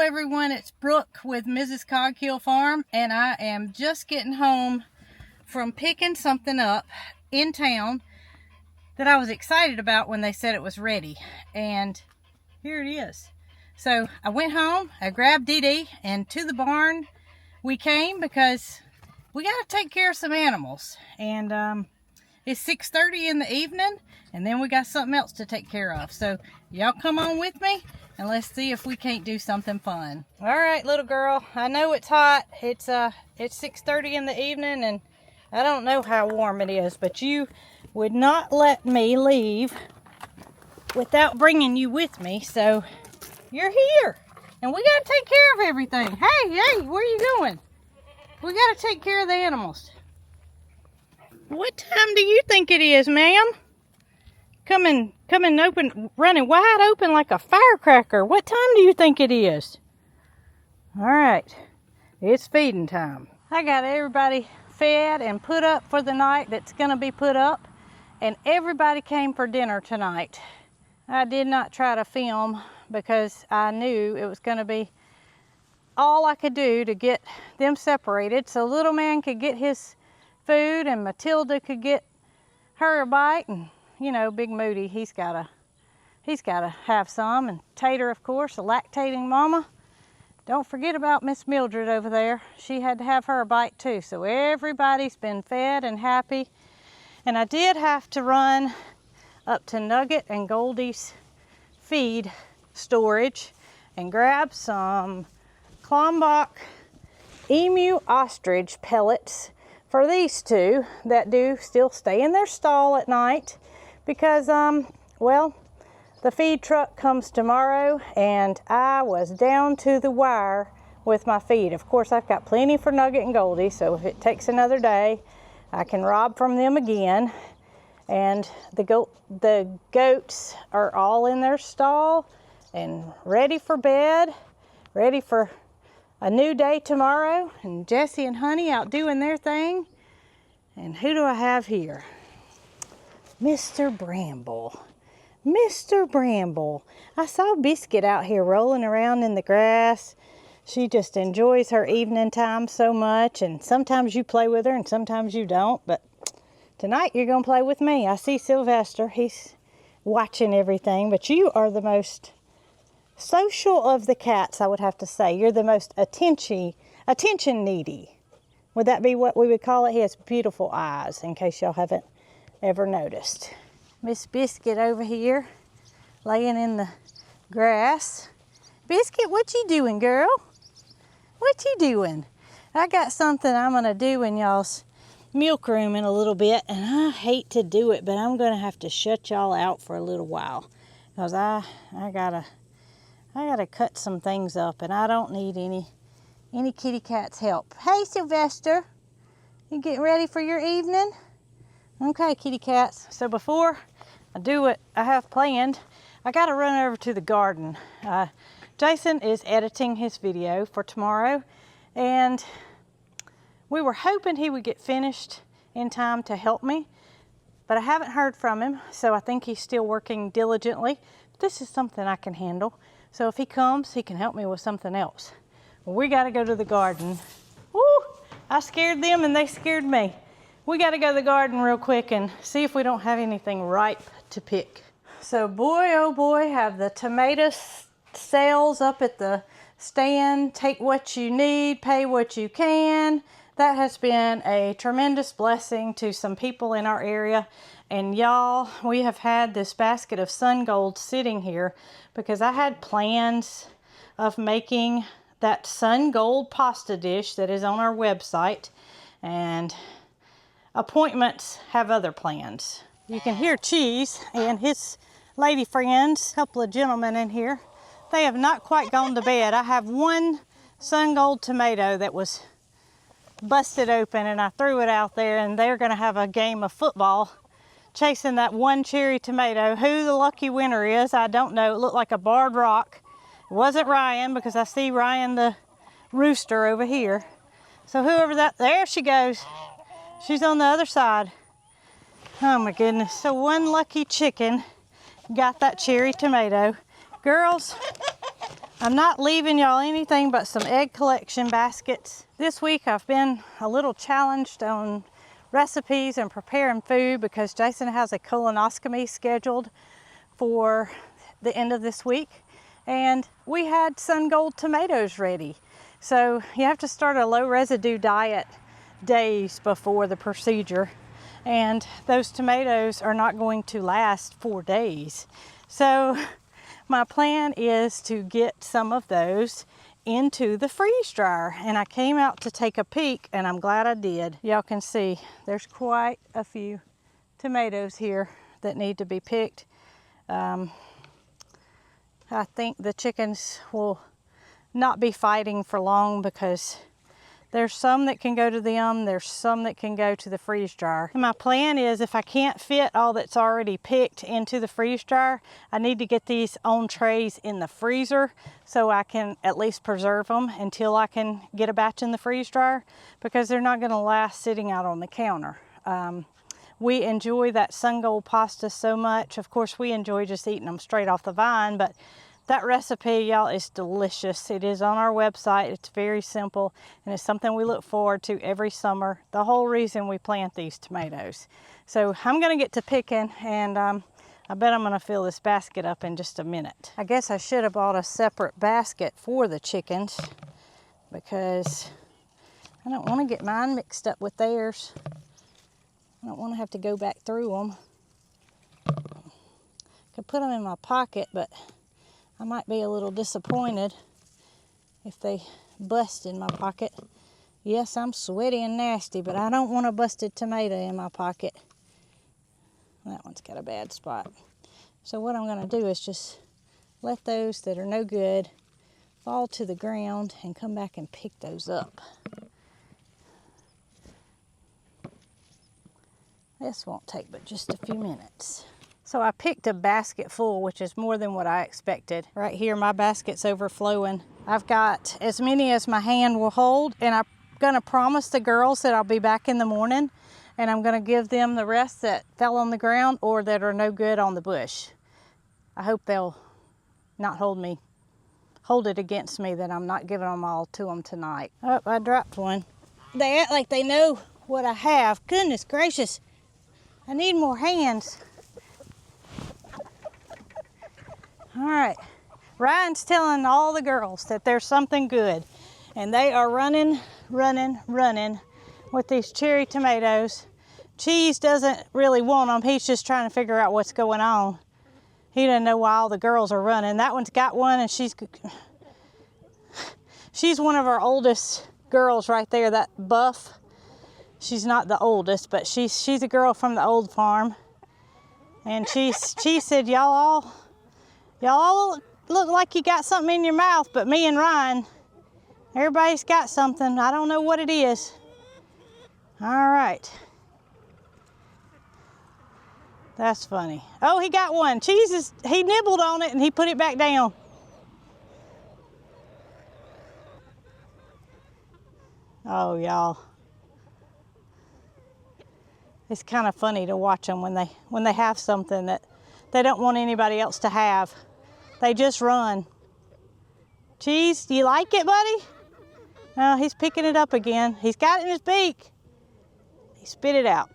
everyone, it's Brooke with Mrs. Cog Hill Farm, and I am just getting home from picking something up in town that I was excited about when they said it was ready, and here it is. So I went home, I grabbed Dee Dee, and to the barn we came because we got to take care of some animals, and it's 6:30 in the evening, and then we got something else to take care of. So y'all come on with me and let's see if we can't do something fun. All right, little girl, I know it's hot. It's 6:30 in the evening, and I don't know how warm it is, but you would not let me leave without bringing you with me, so you're here, and we got to take care of everything. Hey, where are you going? We got to take care of the animals. What time do you think it is, ma'am? Coming open, running wide open like a firecracker. What time do you think it is? All right, it's feeding time. I got everybody fed and put up for the night that's gonna be put up, and everybody came for dinner tonight. I did not try to film because I knew it was gonna be all I could do to get them separated so little man could get his food and Matilda could get her a bite, and you know, Big Moody, he's gotta have some, and Tater, of course, a lactating mama. Don't forget about Miss Mildred over there. She had to have her a bite too. So everybody's been fed and happy. And I did have to run up to Nugget and Goldie's feed storage and grab some Klombach emu ostrich pellets for these two that do still stay in their stall at night, because well, the feed truck comes tomorrow and I was down to the wire with my feed. Of course, I've got plenty for Nugget and Goldie, so if it takes another day, I can rob from them again. And the goats are all in their stall and ready for bed, ready for a new day tomorrow, and Jessie and Honey out doing their thing. And who do I have here? Mr. Bramble. Mr. Bramble. I saw Biscuit out here rolling around in the grass. She just enjoys her evening time so much, and sometimes you play with her and sometimes you don't, but tonight you're gonna play with me. I see Sylvester, he's watching everything, but you are the most social of the cats, I would have to say. You're the most attention needy. Would that be what we would call it? He has beautiful eyes, in case y'all haven't ever noticed. Miss Biscuit over here, laying in the grass. Biscuit, what you doing, girl? What you doing? I got something I'm gonna do in y'all's milk room in a little bit, and I hate to do it, but I'm gonna have to shut y'all out for a little while, because I gotta cut some things up, and I don't need any kitty cat's help. Hey, Sylvester, you getting ready for your evening? Okay, kitty cats. So before I do what I have planned, I gotta run over to the garden. Jason is editing his video for tomorrow, and we were hoping he would get finished in time to help me, but I haven't heard from him, so I think he's still working diligently. This is something I can handle. So if he comes, he can help me with something else. Well, we gotta go to the garden. Woo! I scared them and they scared me. We gotta go to the garden real quick and see if we don't have anything ripe to pick. So boy, oh boy, have the tomato sales up at the stand. Take what you need, pay what you can. That has been a tremendous blessing to some people in our area. And y'all, we have had this basket of sun gold sitting here because I had plans of making that sun gold pasta dish that is on our website, and appointments have other plans. You can hear Cheese and his lady friends, a couple of gentlemen in here. They have not quite gone to bed. I have one sun gold tomato that was busted open, and I threw it out there, and they're gonna have a game of football chasing that one cherry tomato. Who the lucky winner is, I don't know. It looked like a barred rock. It wasn't Ryan, because I see Ryan the rooster over here. So whoever that, there she goes. She's on the other side. Oh my goodness. So one lucky chicken got that cherry tomato. Girls, I'm not leaving y'all anything but some egg collection baskets. This week I've been a little challenged on recipes and preparing food because Jason has a colonoscopy scheduled for the end of this week, and we had Sunold tomatoes ready. So you have to start a low residue diet days before the procedure, and those tomatoes are not going to last 4 days. So my plan is to get some of those into the freeze dryer, and I came out to take a peek, and I'm glad I did. Y'all can see there's quite a few tomatoes here that need to be picked. I think the chickens will not be fighting for long because there's some that can go to them, there's some that can go to the freeze dryer. And my plan is, if I can't fit all that's already picked into the freeze dryer, I need to get these on trays in the freezer so I can at least preserve them until I can get a batch in the freeze dryer, because they're not gonna last sitting out on the counter. We enjoy that Sunold pasta so much. Of course, we enjoy just eating them straight off the vine, but that recipe, y'all, is delicious. It is on our website. It's very simple, and it's something we look forward to every summer. The whole reason we plant these tomatoes. So I'm gonna get to picking, and I bet I'm gonna fill this basket up in just a minute. I guess I should have bought a separate basket for the chickens because I don't wanna get mine mixed up with theirs. I don't wanna have to go back through them. Could put them in my pocket, but I might be a little disappointed if they bust in my pocket. Yes, I'm sweaty and nasty, but I don't want a busted tomato in my pocket. That one's got a bad spot. So what I'm gonna do is just let those that are no good fall to the ground and come back and pick those up. This won't take but just a few minutes. So I picked a basket full, which is more than what I expected. Right here, my basket's overflowing. I've got as many as my hand will hold, and I'm gonna promise the girls that I'll be back in the morning, and I'm gonna give them the rest that fell on the ground or that are no good on the bush. I hope they'll not hold it against me that I'm not giving them all to them tonight. Oh, I dropped one. They act like they know what I have. Goodness gracious, I need more hands. All right, Ryan's telling all the girls that there's something good, and they are running with these cherry tomatoes. Cheese doesn't really want them. He's just trying to figure out what's going on. He doesn't know why all the girls are running. That one's got one, and she's one of our oldest girls right there, that buff. She's not the oldest, but she's a girl from the old farm, and she said, y'all look like you got something in your mouth, but me and Ryan, everybody's got something. I don't know what it is. All right. That's funny. Oh, he got one. He nibbled on it and he put it back down. Oh, y'all. It's kind of funny to watch them when they have something that they don't want anybody else to have. They just run. Cheese, do you like it, buddy? No, he's picking it up again. He's got it in his beak. He spit it out.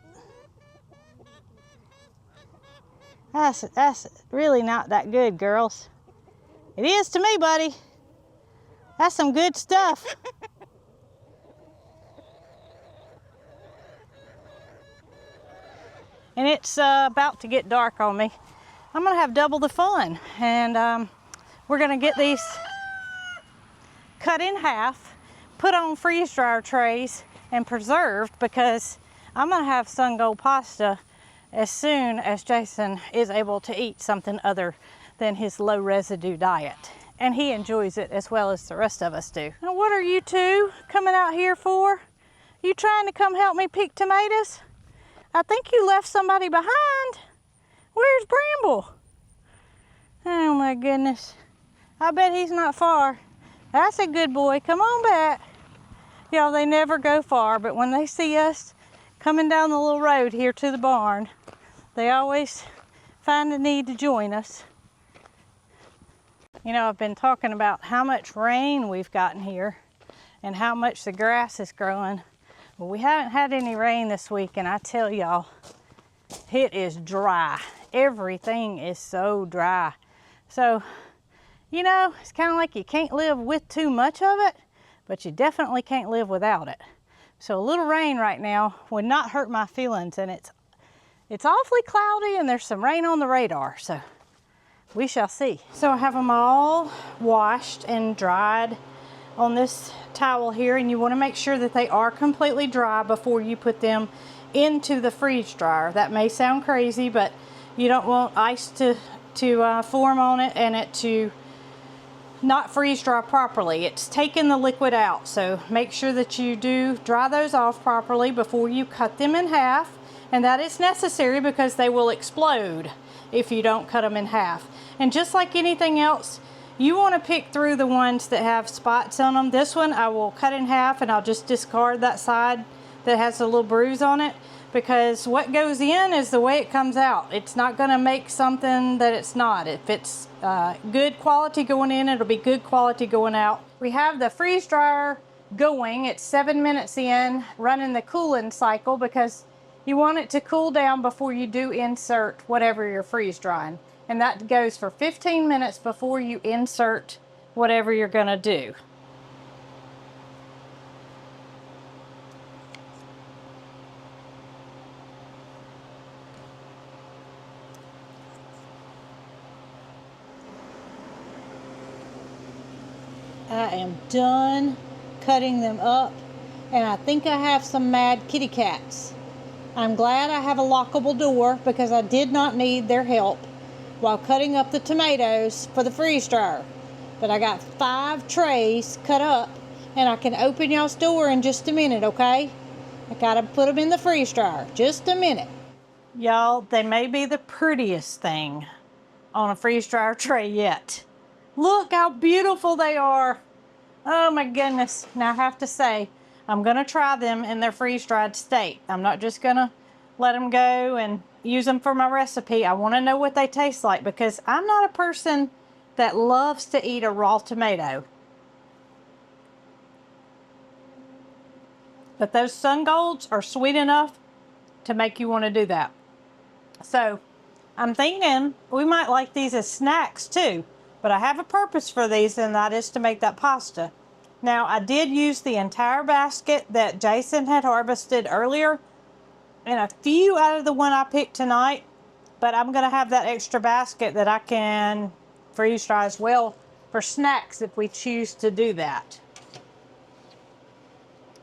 That's really not that good, girls. It is to me, buddy. That's some good stuff. And it's about to get dark on me. I'm gonna have double the fun, and we're gonna get these cut in half, put on freeze dryer trays, and preserved, because I'm gonna have Sunold pasta as soon as Jason is able to eat something other than his low residue diet. And he enjoys it as well as the rest of us do. Now, what are you two coming out here for? You trying to come help me pick tomatoes? I think you left somebody behind. Where's Bramble? Oh my goodness. I bet he's not far. That's a good boy. Come on back. Y'all, they never go far, but when they see us coming down the little road here to the barn, they always find the need to join us. You know, I've been talking about how much rain we've gotten here and how much the grass is growing. Well, we haven't had any rain this week, and I tell y'all, it is dry. Everything is so dry. So, you know, it's kind of like you can't live with too much of it, but you definitely can't live without it. So a little rain right now would not hurt my feelings, and it's awfully cloudy and there's some rain on the radar, so we shall see. So I have them all washed and dried on this towel here, and you want to make sure that they are completely dry before you put them into the freeze dryer. That may sound crazy, but you don't want ice to form on it and it to not freeze dry properly. It's taking the liquid out, so make sure that you do dry those off properly before you cut them in half, and that is necessary because they will explode if you don't cut them in half. And just like anything else, you want to pick through the ones that have spots on them. This one I will cut in half and I'll just discard that side that has a little bruise on it, because what goes in is the way it comes out. It's not going to make something that it's not. If it's good quality going in, it'll be good quality going out. We have the freeze dryer going. It's 7 minutes in, running the cooling cycle because you want it to cool down before you do insert whatever you're freeze drying. And that goes for 15 minutes before you insert whatever you're going to do. I am done cutting them up, and I think I have some mad kitty cats. I'm glad I have a lockable door because I did not need their help while cutting up the tomatoes for the freeze dryer. But I got 5 trays cut up, and I can open y'all's door in just a minute, okay? I gotta put them in the freeze dryer. Just a minute. Y'all, they may be the prettiest thing on a freeze dryer tray yet. Look how beautiful they are. Oh my goodness. Now I have to say, I'm gonna try them in their freeze dried state. I'm not just gonna let them go and use them for my recipe. I wanna know what they taste like because I'm not a person that loves to eat a raw tomato. But those Sun Golds are sweet enough to make you wanna do that. So I'm thinking we might like these as snacks too. But I have a purpose for these, and that is to make that pasta. Now, I did use the entire basket that Jason had harvested earlier, and a few out of the one I picked tonight, but I'm going to have that extra basket that I can freeze dry as well for snacks if we choose to do that.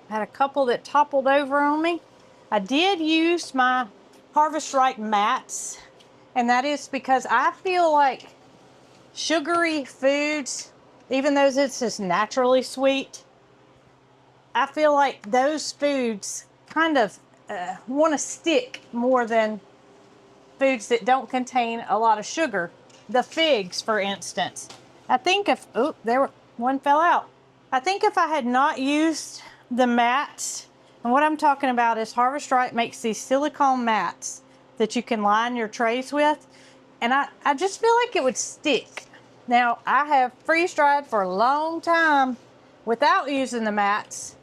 I had a couple that toppled over on me. I did use my Harvest Right mats, and that is because I feel like sugary foods, even though it's just naturally sweet, I feel like those foods kind of want to stick more than foods that don't contain a lot of sugar. The figs, for instance. I think if, one fell out. I think if I had not used the mats, and what I'm talking about is Harvest Right makes these silicone mats that you can line your trays with, and I just feel like it would stick. Now, I have freeze dried for a long time without using the mats,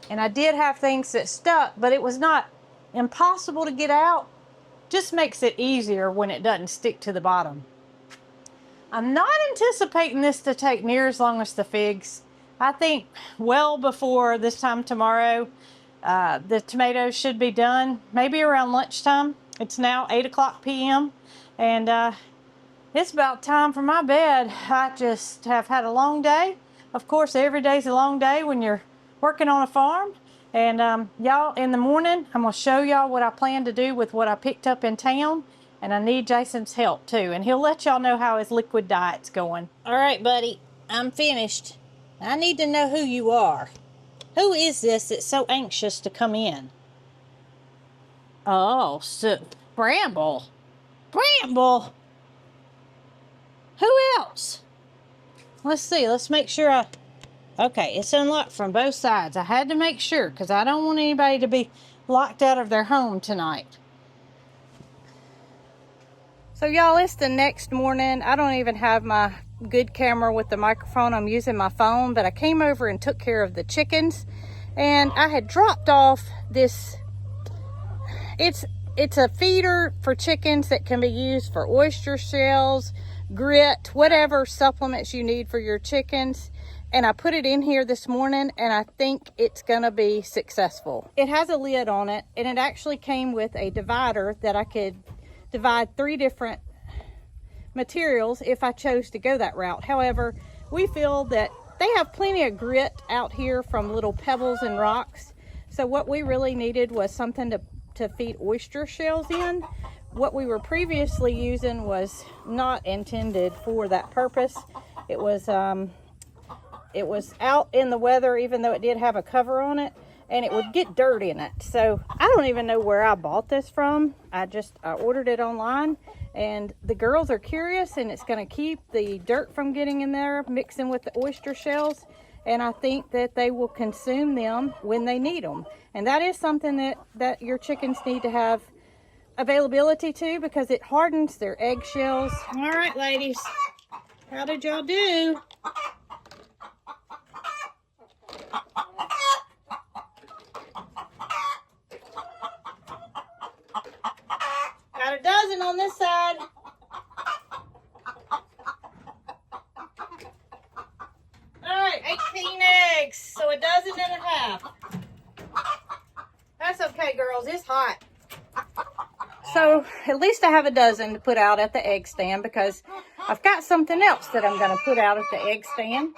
and I did have things that stuck, but it was not impossible to get out. Just makes it easier when it doesn't stick to the bottom. I'm not anticipating this to take near as long as the figs. I think well before this time tomorrow, the tomatoes should be done, maybe around lunchtime. It's now 8:00 p.m. and it's about time for my bed. I just have had a long day. Of course, every day's a long day when you're working on a farm. And y'all, in the morning, I'm gonna show y'all what I plan to do with what I picked up in town. And I need Jason's help too. And he'll let y'all know how his liquid diet's going. All right, buddy, I'm finished. I need to know who you are. Who is this that's so anxious to come in? Oh, so Bramble. Bramble? Who else? Let's see. Let's make sure okay, it's unlocked from both sides. I had to make sure because I don't want anybody to be locked out of their home tonight. So y'all, it's the next morning. I don't even have my good camera with the microphone. I'm using my phone, but I came over and took care of the chickens, and I had dropped off this, it's a feeder for chickens that can be used for oyster shells, grit, whatever supplements you need for your chickens. And I put it in here this morning, and I think it's gonna be successful. It has a lid on it, and it actually came with a divider that I could divide 3 different materials if I chose to go that route. However, we feel that they have plenty of grit out here from little pebbles and rocks. So what we really needed was something to feed oyster shells in. What we were previously using was not intended for that purpose. It was out in the weather, even though it did have a cover on it, and it would get dirt in it. So I don't even know where I bought this from. I ordered it online, and the girls are curious, and it's going to keep the dirt from getting in there, mixing with the oyster shells, and I think that they will consume them when they need them. And that is something that your chickens need to have availability to, because it hardens their eggshells. All right, ladies, how did y'all do? Got a dozen on this side. All right, 18 eggs, so a dozen and a half. That's okay, girls, it's hot. So at least I have a dozen to put out at the egg stand, because I've got something else that I'm going to put out at the egg stand,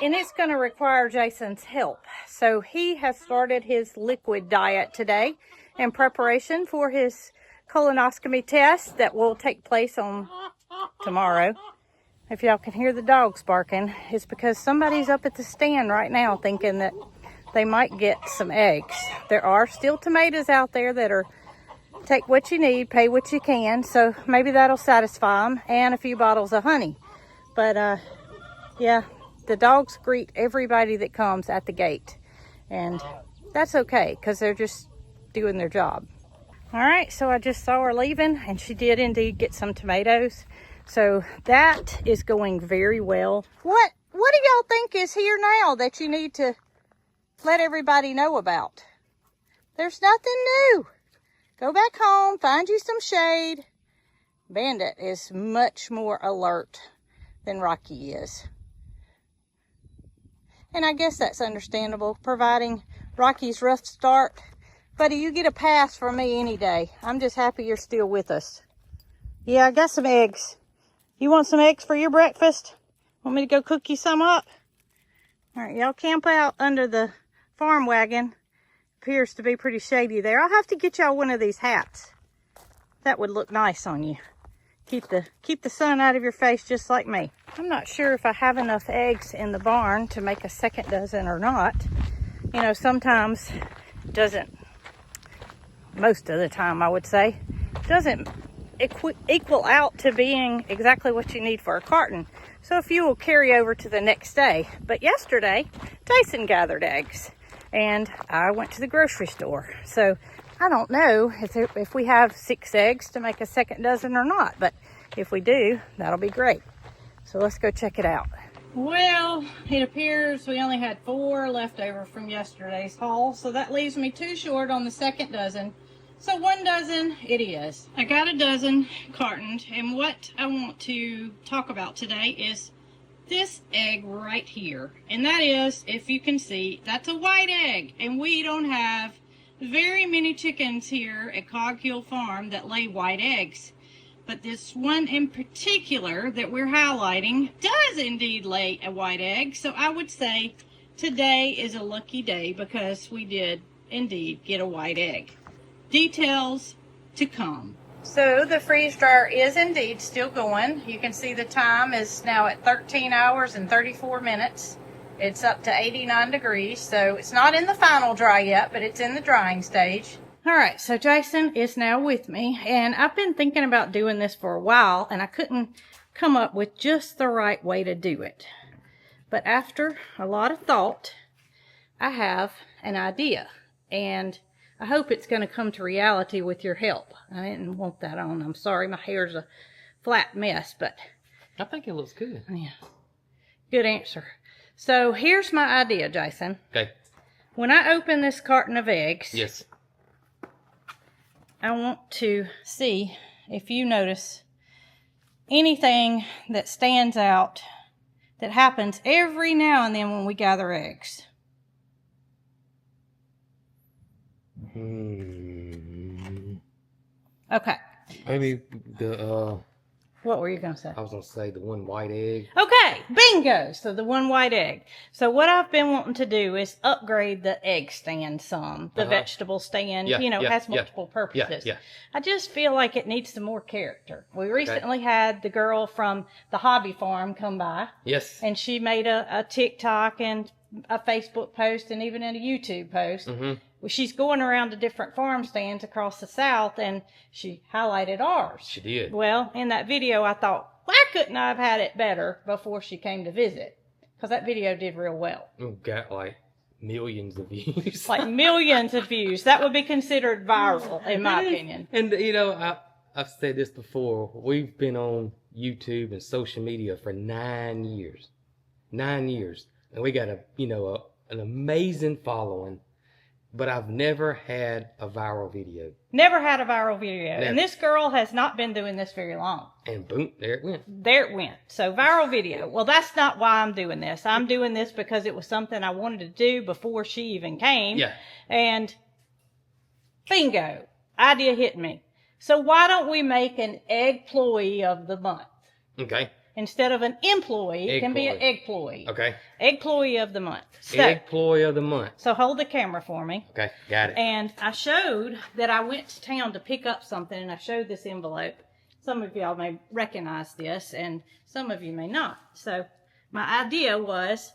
and it's going to require Jason's help. So he has started his liquid diet today in preparation for his colonoscopy test that will take place on tomorrow. If y'all can hear the dogs barking, it's because somebody's up at the stand right now thinking that they might get some eggs. There are still tomatoes out there that are take what you need, pay what you can, so maybe that'll satisfy them, and a few bottles of honey. But yeah, the dogs greet everybody that comes at the gate, and that's okay, because they're just doing their job. All right, so I just saw her leaving, and she did indeed get some tomatoes. So that is going very well. What do y'all think is here now that you need to let everybody know about? There's nothing new. Go back home, find you some shade. Bandit is much more alert than Rocky is. And I guess that's understandable, providing Rocky's rough start. Buddy, you get a pass from me any day. I'm just happy you're still with us. Yeah, I got some eggs. You want some eggs for your breakfast? Want me to go cook you some up? All right, y'all camp out under the farm wagon. Appears to be pretty shady there. I'll have to get y'all one of these hats. That would look nice on you. Keep the sun out of your face just like me. I'm not sure if I have enough eggs in the barn to make a second dozen or not. You know, sometimes most of the time I would say, doesn't equal out to being exactly what you need for a carton. So a few will carry over to the next day. But yesterday, Jason gathered eggs, and I went to the grocery store. So I don't know if we have 6 eggs to make a second dozen or not, but if we do, that'll be great. So let's go check it out. Well, it appears we only had 4 left over from yesterday's haul, so that leaves me 2 short on the second dozen. So 1 dozen it is. I got a dozen cartoned, and what I want to talk about today is this egg right here. And that is, if you can see, that's a white egg, and we don't have very many chickens here at Cog Hill Farm that lay white eggs. But this one in particular that we're highlighting does indeed lay a white egg. So I would say today is a lucky day because we did indeed get a white egg. Details to come. So the freeze dryer is indeed still going. You can see the time is now at 13 hours and 34 minutes. It's up to 89 degrees, so it's not in the final dry yet, but it's in the drying stage. All right, so Jason is now with me, and I've been thinking about doing this for a while, and I couldn't come up with just the right way to do it. But after a lot of thought, I have an idea, and I hope it's going to come to reality with your help. I didn't want that on. I'm sorry, my hair's a flat mess, but I think it looks good. Yeah. Good answer. So here's my idea, Jason. Okay. When I open this carton of eggs, Yes. I want to see if you notice anything that stands out that happens every now and then when we gather eggs. Okay. Maybe the What were you going to say? I was gonna say the one white egg. Okay, bingo. So the one white egg. So what I've been wanting to do is upgrade the egg stand some. The vegetable stand, has multiple purposes. Yeah. I just feel like it needs some more character. We recently had the girl from the hobby farm come by. Yes. And she made a TikTok and a Facebook post and even a YouTube post. Mm-hmm. She's going around to different farm stands across the South, and she highlighted ours. She did. Well, in that video, I thought, why couldn't I have had it better before she came to visit? Because that video did real well. Got like millions of views. Like millions of views. That would be considered viral, in my opinion. And, I've said this before. We've been on YouTube and social media for 9 years. 9 years. And we got an amazing following. But I've never had a viral video. Never had a viral video. Never. And this girl has not been doing this very long. And boom, there it went. There it went. So viral video. Well, that's not why I'm doing this. I'm doing this because it was something I wanted to do before she even came. Yeah. And bingo. Idea hit me. So why don't we make an egg-ployee of the month? Okay. Instead of an employee, it can be an egg-ployee. Okay. Egg-ployee of the month. So, Egg-ployee of the month. So hold the camera for me. Okay, got it. And I showed that I went to town to pick up something, and I showed this envelope. Some of y'all may recognize this, and some of you may not. So my idea was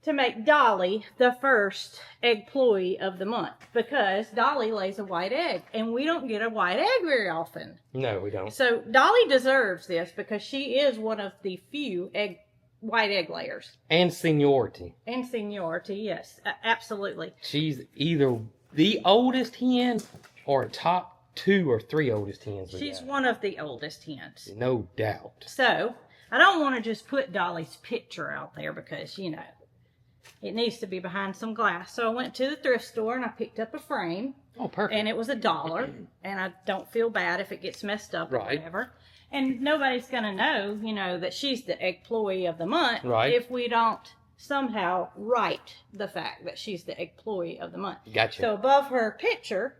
to make Dolly the first egg-ployee of the month, because Dolly lays a white egg, and we don't get a white egg very often. No, we don't. So Dolly deserves this because she is one of the few white egg layers. And seniority. And seniority, yes, absolutely. She's either the oldest hen or top 2 or 3 oldest hens. She's one of the oldest hens. No doubt. So I don't want to just put Dolly's picture out there because, it needs to be behind some glass. So I went to the thrift store and I picked up a frame. Oh, perfect. And it was $1. And I don't feel bad if it gets messed up or whatever. And nobody's going to know, that she's the egg-ployee of the month if we don't somehow write the fact that she's the egg-ployee of the month. Gotcha. So above her picture,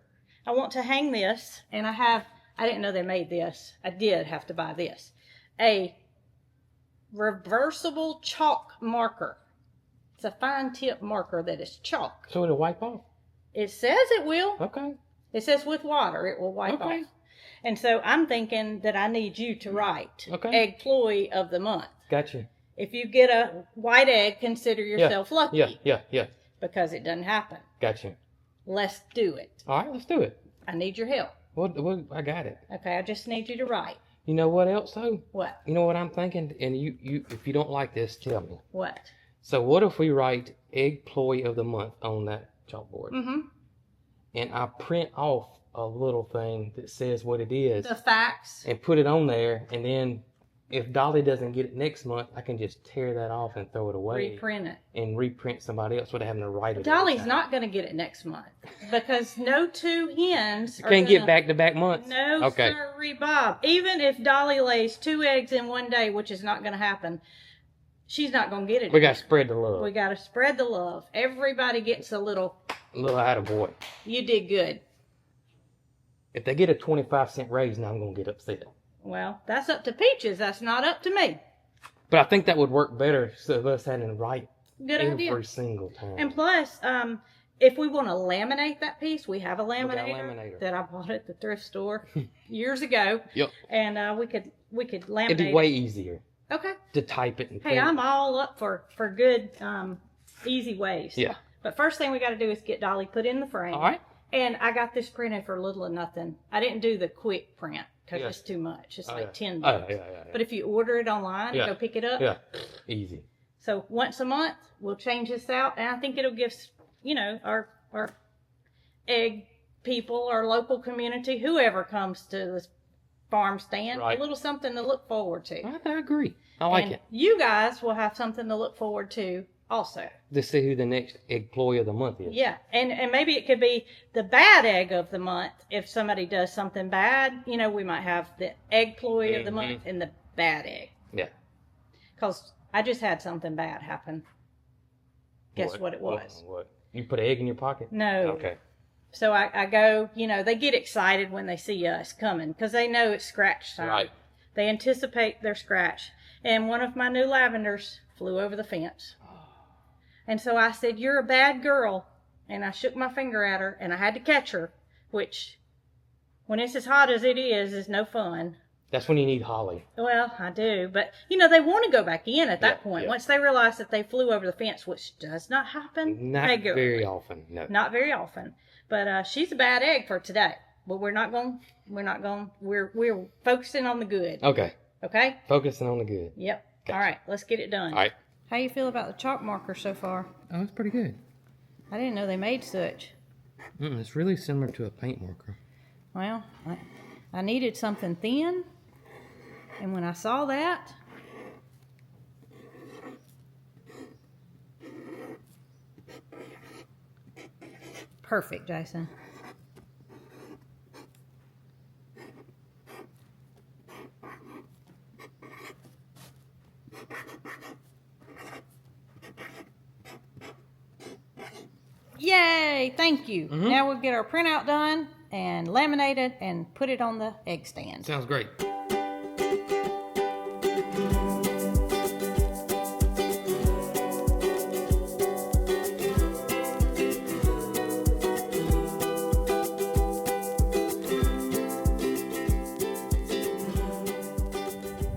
I want to hang this. And I didn't know they made this. I did have to buy this. A reversible chalk marker. It's a fine tip marker that is chalk. So it'll wipe off? It says it will. Okay. It says with water it will wipe off. And so I'm thinking that I need you to write egg-ployee of the month. Gotcha. If you get a white egg, consider yourself lucky. Yeah. Because it doesn't happen. Gotcha. Let's do it. All right, let's do it. I need your help. Well, I got it. Okay, I just need you to write. You know what else, though? What? You know what I'm thinking? And you, if you don't like this, tell me. What? So what if we write egg-ployee of the month on that chalkboard? Mm-hmm. And I print off a little thing that says what it is. The facts. And put it on there. And then if Dolly doesn't get it next month, I can just tear that off and throw it away. Reprint it. And reprint somebody else without having to write it. Dolly's not going to get it next month. Because no two hens are can't get back-to-back months? No, sorry, Bob. Even if Dolly lays 2 eggs in one day, which is not going to happen, she's not going to get it. We got to spread the love. We got to spread the love. Everybody gets a little attaboy. You did good. If they get a 25-cent raise, now I'm going to get upset. Well, that's up to Peaches. That's not up to me. But I think that would work better instead of us having to write every single time. And plus, if we want to laminate that piece, we have a laminator that I bought at the thrift store years ago. Yep. And we could laminate It'd be way easier. Okay. To type it and Hey, I'm all up for good, easy ways. Yeah. But first thing we got to do is get Dolly put in the frame. All right. And I got this printed for little or nothing. I didn't do the quick print because it's too much. It's like $10. Yeah. But if you order it online and go pick it up. Easy. So once a month, we'll change this out. And I think it'll give, our egg people, our local community, whoever comes to this farm stand. Right. A little something to look forward to. I agree. I like it. You guys will have something to look forward to also. To see who the next employee of the month is. Yeah, and maybe it could be the bad egg of the month. If somebody does something bad, you know, we might have the egg employee of the month and the bad egg. Yeah. Because I just had something bad happen. Guess what it was? What? You put an egg in your pocket? No. Okay. So I go, you know, they get excited when they see us coming because they know it's scratch time. Right. They anticipate their scratch. And one of my new lavenders flew over the fence. And so I said, "You're a bad girl." And I shook my finger at her and I had to catch her, which when it's as hot as it is no fun. That's when you need Holly. Well, I do. But, you know, they want to go back in at that point. Yeah. Once they realize that they flew over the fence, which does not happen. Not very often, no. Not very often. But she's a bad egg for today. But we're focusing on the good. Okay. Okay? Focusing on the good. Yep. Gotcha. All right, let's get it done. All right. How you feel about the chalk marker so far? Oh, it's pretty good. I didn't know they made such. It's really similar to a paint marker. Well, I needed something thin. And when I saw that, perfect, Jason. Yay! Thank you. Now we'll get our printout done and laminated and put it on the egg stand. Sounds great.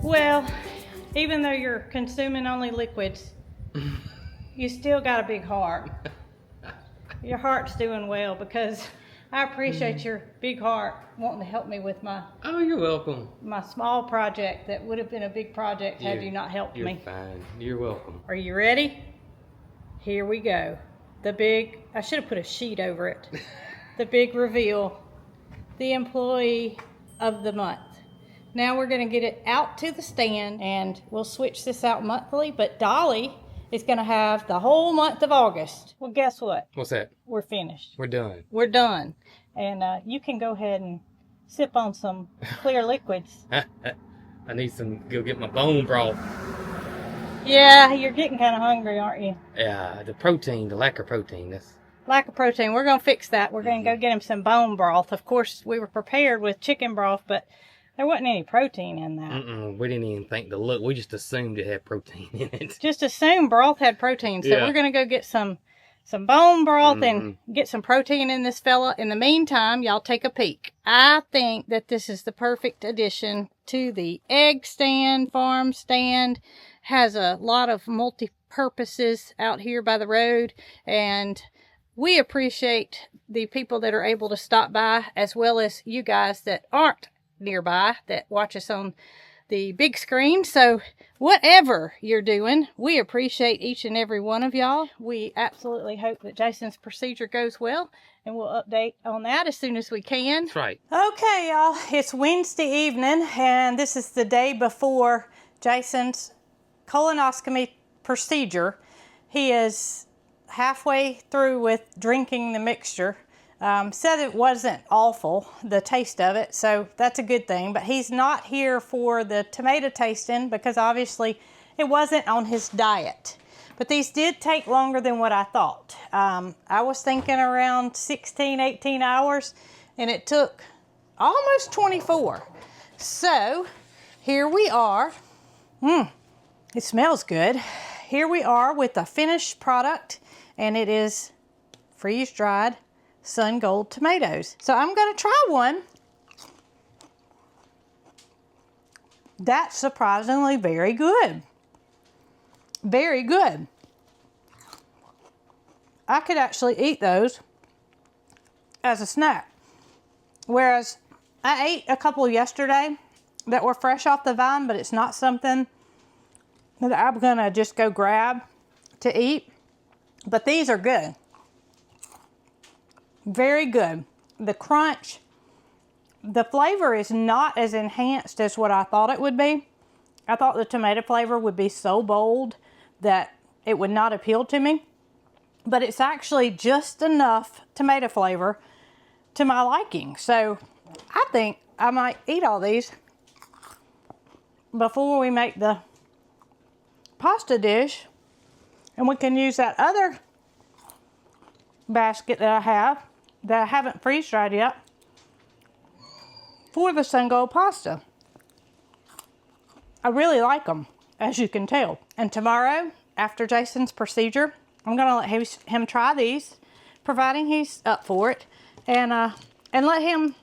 Well, even though you're consuming only liquids, you still got a big heart. Your heart's doing well because I appreciate your big heart wanting to help me with my Oh, you're welcome. small project that would have been a big project had you not helped me. You're fine. You're welcome. Are you ready? Here we go. I should have put a sheet over it. The big reveal. The employee of the month. Now we're going to get it out to the stand and we'll switch this out monthly, but Dolly is going to have the whole month of August. Well, guess what? What's that? We're finished. We're done. We're done. And you can go ahead and sip on some clear liquids. I need go get my bone broth. Yeah, you're getting kind of hungry, aren't you? Yeah, the lack of protein. Lack of protein. We're going to fix that. We're going to go get him some bone broth. Of course, we were prepared with chicken broth, but there wasn't any protein in that. We didn't even think to look. We just assumed it had protein in it. Just assumed broth had protein. So we're going to go get some bone broth and get some protein in this fella. In the meantime, y'all take a peek. I think that this is the perfect addition to the egg stand, farm stand. Has a lot of multi-purposes out here by the road. And we appreciate the people that are able to stop by, as well as you guys that aren't nearby that watch us on the big screen. So whatever you're doing, we appreciate each and every one of y'all. We absolutely hope that Jason's procedure goes well, and we'll update on that as soon as we can. That's right. Okay, y'all, it's Wednesday evening, and this is the day before Jason's colonoscopy procedure. He is halfway through with drinking the mixture. Said it wasn't awful, the taste of it, so that's a good thing. But he's not here for the tomato tasting because obviously it wasn't on his diet. But these did take longer than what I thought. I was thinking around 16, 18 hours, and it took almost 24. So here we are. It smells good. Here we are with a finished product, and it is freeze-dried Sun Gold tomatoes. So I'm going to try one. That's surprisingly very good. Very good. I could actually eat those as a snack. Whereas I ate a couple yesterday that were fresh off the vine, but it's not something that I'm going to just go grab to eat. But these are good. Very good. The crunch the flavor is not as enhanced as what I thought it would be. I thought the tomato flavor would be so bold that it would not appeal to me. But it's actually just enough tomato flavor to my liking. So I think I might eat all these before we make the pasta dish. And we can use that other basket that I haven't freeze dried yet for the Sunold pasta. I really like them, as you can tell. And tomorrow, after Jason's procedure, I'm gonna let him try these, providing he's up for it, and let him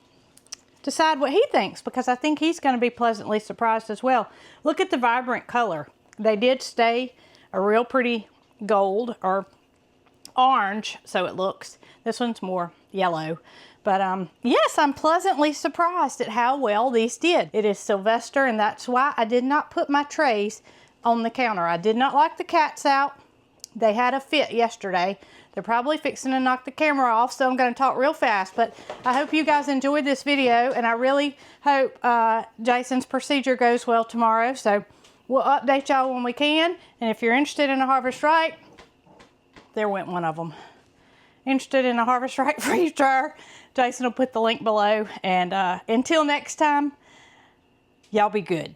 decide what he thinks, because I think he's gonna be pleasantly surprised as well. Look at the vibrant color. They did stay a real pretty gold or orange, so it looks. This one's more yellow. But yes, I'm pleasantly surprised at how well these did. It is Sylvester, and that's why I did not put my trays on the counter. I did not like the cats out. They had a fit yesterday. They're probably fixing to knock the camera off, so I'm going to talk real fast. But I hope you guys enjoyed this video, and I really hope Jason's procedure goes well tomorrow. So we'll update y'all when we can. And if you're interested in a Harvest Right, there went one of them. Interested in a Harvest Right freeze dryer, Jason will put the link below. And until next time, y'all be good.